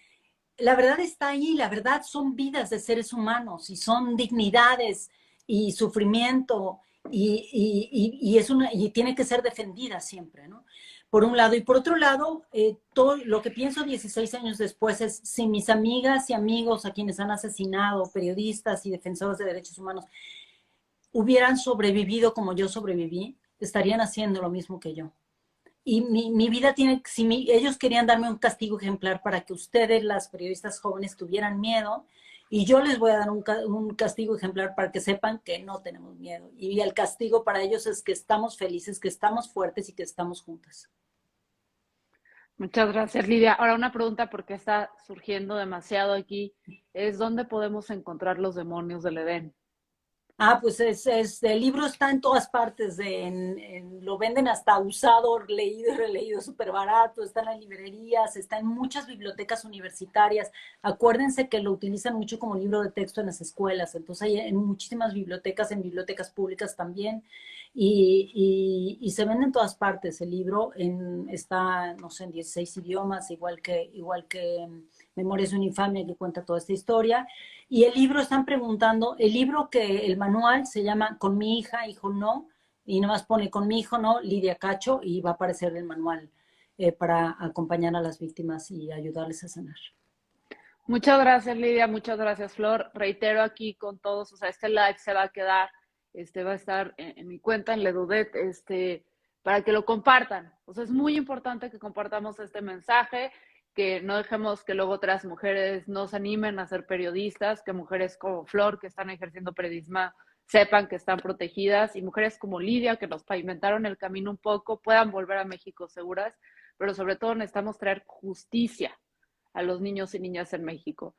la verdad está ahí, la verdad son vidas de seres humanos y son dignidades y sufrimiento y tiene que ser defendida siempre, ¿no? Por un lado. Y por otro lado, todo lo que pienso 16 años después es si mis amigas y amigos a quienes han asesinado, periodistas y defensores de derechos humanos, hubieran sobrevivido como yo sobreviví, estarían haciendo lo mismo que yo. Y mi vida tiene, ellos querían darme un castigo ejemplar para que ustedes, las periodistas jóvenes, tuvieran miedo, y yo les voy a dar un castigo ejemplar para que sepan que no tenemos miedo. Y el castigo para ellos es que estamos felices, que estamos fuertes y que estamos juntas. Muchas gracias, Lidia. Ahora una pregunta porque está surgiendo demasiado aquí, es ¿dónde podemos encontrar los demonios del Edén? Pues el libro está en todas partes, lo venden hasta usado, leído y releído, súper barato, está en las librerías, está en muchas bibliotecas universitarias. Acuérdense que lo utilizan mucho como libro de texto en las escuelas, entonces hay en muchísimas bibliotecas, en bibliotecas públicas también, y se vende en todas partes. El libro está, no sé, en 16 idiomas, igual que Memorias de una infamia, que cuenta toda esta historia. Y el libro, están preguntando, el manual se llama Con mi hija, hijo no, y nada más pone Con mi hijo no, Lidia Cacho, y va a aparecer el manual para acompañar a las víctimas y ayudarles a sanar. Muchas gracias, Lidia, muchas gracias, Flor. Reitero aquí con todos, o sea, este live se va a quedar, va a estar en mi cuenta, en Ledudet, para que lo compartan. O sea, es muy importante que compartamos este mensaje, que no dejemos que luego otras mujeres nos animen a ser periodistas, que mujeres como Flor, que están ejerciendo periodismo, sepan que están protegidas, y mujeres como Lidia, que nos pavimentaron el camino un poco, puedan volver a México seguras, pero sobre todo necesitamos traer justicia a los niños y niñas en México.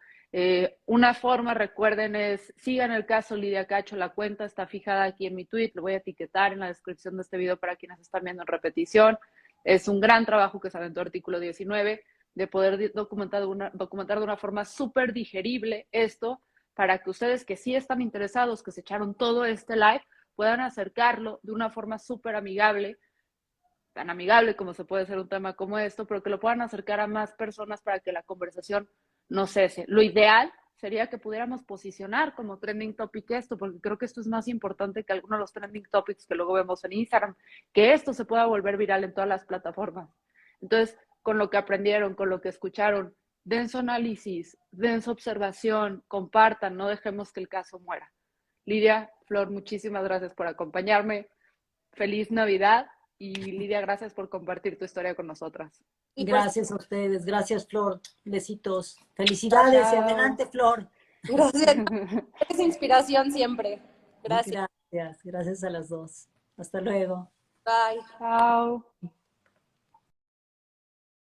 Una forma, recuerden, es sigan el caso Lidia Cacho, la cuenta está fijada aquí en mi tweet, lo voy a etiquetar en la descripción de este video para quienes están viendo en repetición. Es un gran trabajo que se aventó Artículo 19, de poder documentar de una forma súper digerible esto, para que ustedes que sí están interesados, que se echaron todo este live, puedan acercarlo de una forma súper amigable, tan amigable como se puede hacer un tema como esto, pero que lo puedan acercar a más personas para que la conversación no cese. Lo ideal sería que pudiéramos posicionar como trending topic esto, porque creo que esto es más importante que algunos de los trending topics que luego vemos en Instagram, que esto se pueda volver viral en todas las plataformas. Entonces, con lo que aprendieron, con lo que escucharon, den su análisis, den su observación, compartan, no dejemos que el caso muera. Lidia, Flor, muchísimas gracias por acompañarme. Feliz Navidad. Y Lidia, gracias por compartir tu historia con nosotras. Y pues, Gracias a ustedes, gracias Flor, besitos, felicidades y Chao. adelante Flor. gracias. Eres inspiración siempre. Gracias. Gracias a las dos. Hasta luego. Bye. Chao.